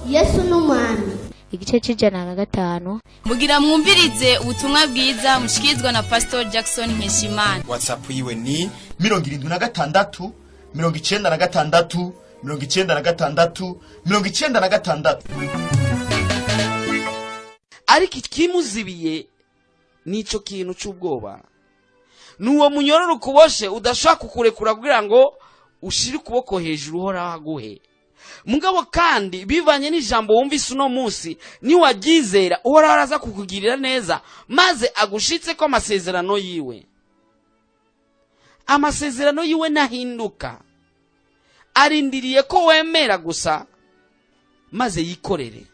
Yesu n'umwami. Igice c'ijana na gatanu. Mugira mwumvirize ubutumwa bwiza mushikizwa na Pastor Jackson Nkeshimana. WhatsApp yiwe ni 76 96 96 96. Ariko ikimuzibiye nico kintu c'ubwoba. Nuwo munyororo kuboshe udashaka kukurekura kugira ngo ushire ukuboko hejuru hora haguhe. Mugabo kandi bivanye n'ijambo wumvise uno munsi ni wagizera uhora araza kukugirira neza maze agushitse ko amasezerano yiwe. Amasezerano yiwe nahinduka. Arindiriye ko wemera gusa maze yikorere.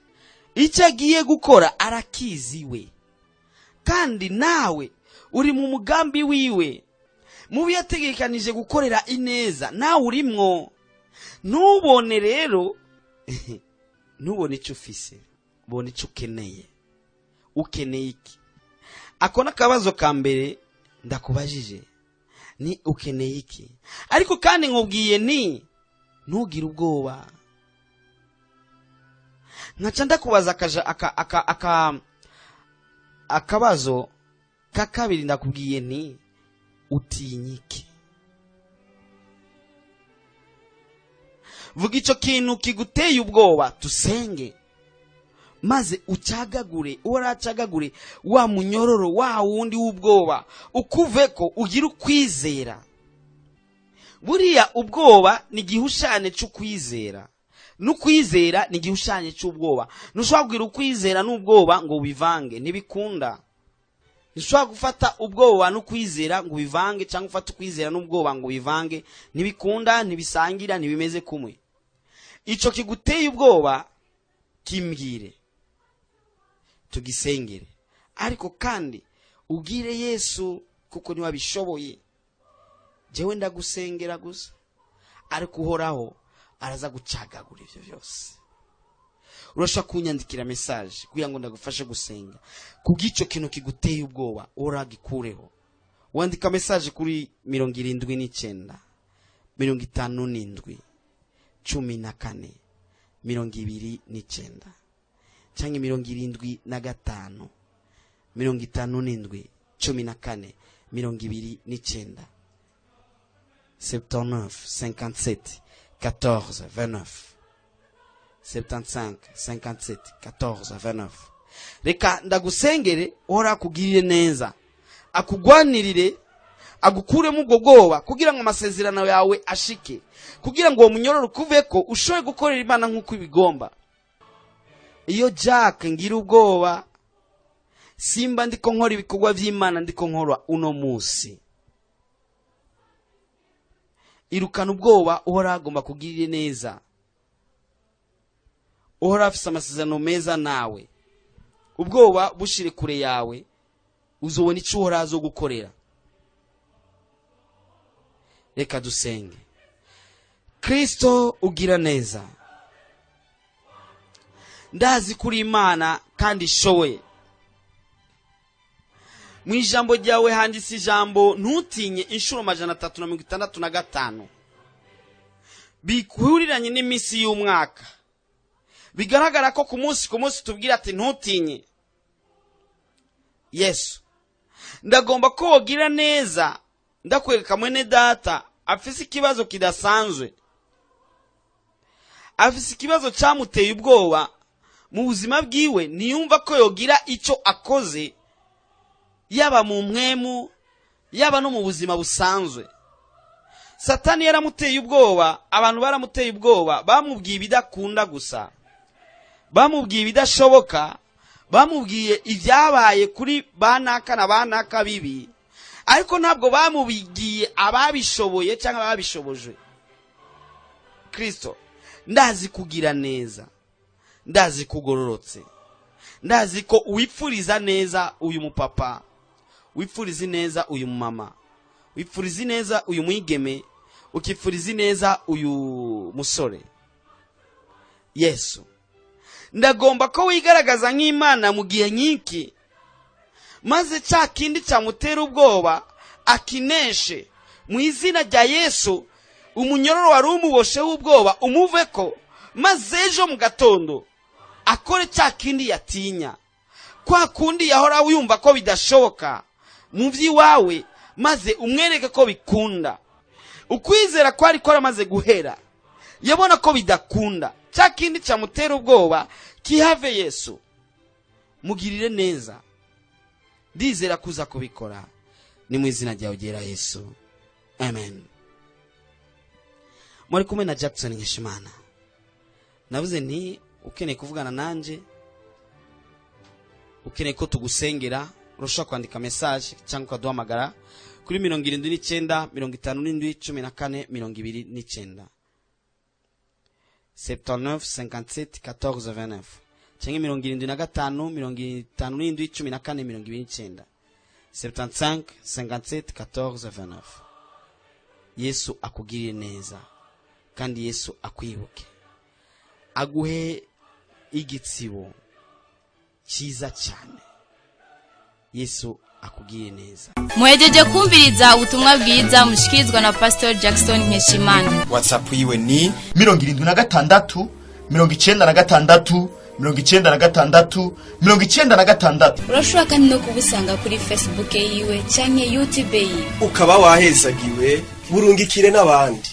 Icyo agiye gukora arakiziwe. Kandi nawe uri mu mugambi wiwe. Mubi yategekanije gukorera ineza nawe urimwo. Nubone rero nubone icyo ufise, ubone icyo ukeneye. Ukeneye iki? Ako nakabazo ka mbere ndakubajije. Ni ukeneye iki? Ariko kandi nkubwiye ni ntugire ubwoba. Nkaca ndakubaza akabazo kakabiri ndakubwiye ni utinyiki. Vuga ico kintu kiguteye ubwoba tusenge maze ucagagure uracagagure wa munyororo wa wundi w'ubwoba ukuveko ugira ukwizera. Buriya ubwoba ni gihushane c'ukwizera n'ukwizera ni gihushane c'ubwoba. Ntushobora kugira ukwizera n'ubwoba ngo bivange, ntibikunda. Ntushobora gufata ubwoba n'ukwizera ngo bivange cyangwa ufata ukwizera n'ubwoba ngo bivange, ntibikunda, ntibisangira, ntibimeze kumwe. Ico kiguteye ubwoba kimbwire tugisengere, ariko kandi ubwire Yesu kuko ni wabishoboye. Jewe ndagusengera gusa, ariko uhoraho araza gucagagura ivyo byose. Urashaka kunyandikira message kugira ngo ndagufashe gusenga kubw'ico kintu kiguteye ubwoba uragikureho. Wandika message kuri 79 57 14 29 canke 75 57 14 29 79 57 14 29 75 57 14 29. Reka ndagusengere ora kugirire neza, akugwanirire, agukuremo ubwo bwoba kugira ngo amasezerano yawe ashike, kugira ngo uwo munyororo kuveko ushoye gukorera Imana nk'uko ibigomba. Iyo Jack ngira ubwoba simba ndiko nkora ibikorwa by'Imana, ndiko nkora uno munsi. Irukana ubwoba uhora agomba kugirire neza. Uhora afise amasezerano meza nawe. Ubwoba bushire kure yawe, uzobona icyo uhora azo gukorera. Reka dusenge. Kristo ugira neza, ndazi kuri Imana kandi showe. Mu ijambo ryawe handitse ijambo ntutinye inshuro 365 bikuhuriranye n'iminsi y'umwaka. Bigaragara ko ku munsi tubwira ati ntutinye. Yesu, ndagomba ko wogira neza, ndakwereka mwene data afise ikibazo kidasanzwe, afise ikibazo cyamuteye ubwoba mu buzima bwiwe, niyumva ko yogira icyo akoze, yaba mu mwemu yaba no mu buzima busanzwe. Satani yaramuteye ubwoba, abantu baramuteye ubwoba, bamubwiye ibidakunda gusa, bamubwiye ibidashoboka, bamubwiye ibyabaye kuri banaka na banaka bibi, ariko ntabwo bamubigiye ababishoboye cyangwa ababishobojwe. Kristo, ndazi kugira neza, ndazi kugororotse, ndazi ko wipfuriza neza uyu mupapa, wipfuriza neza uyu mama, wipfuriza neza uyu mwigeme, ukipfuriza neza uyu musore. Yesu, ndagomba ko wigaragaza nk'Imana mu gihe nyiki, maze cya kindi cyamutera ubwoba akineshe mu izina rya Yesu umunyororo wari umuboshe w'ubwoba umuveko, maze ejo mu gatondo akore cya kindi yatinya, kwa kundi yahora yumva ko bidashoboka mu by'iwawe, maze umwereke ko bikunda. Ukwizera kwari kwaramaze guhera, yabona ko bidakunda, cya kindi cyamutera ubwoba kihave. Yesu mugirire neza, ndizera kuza kubikora, ni mu izina ryawe ryera Yesu, amen. Mwari kumwe na Jackson Nkeshimana. Navuze nti ukeneye kuvugana nanje, ukeneye ko tugusengera, urashobora kwandika message cyangwa ukaduhamagara kuri 79 57 14 29 79 57 14 29 cyangwa 75 57 14 29 75 57 14 29. Yesu akugirire neza kandi Yesu akwibuke, aguhe igitsibo cyiza cyane. Yesu akugirire neza. Muhejeje kumviriza ubutumwa bwiza mushikirizwa na Pastor Jackson Nkeshimana. WhatsApp yiwe ni 76 96 96 96. Urashobora kandi no kubusanga kuri Facebook yiwe canke YouTube yiwe. Ukaba wahezagiwe burungikire n'abandi.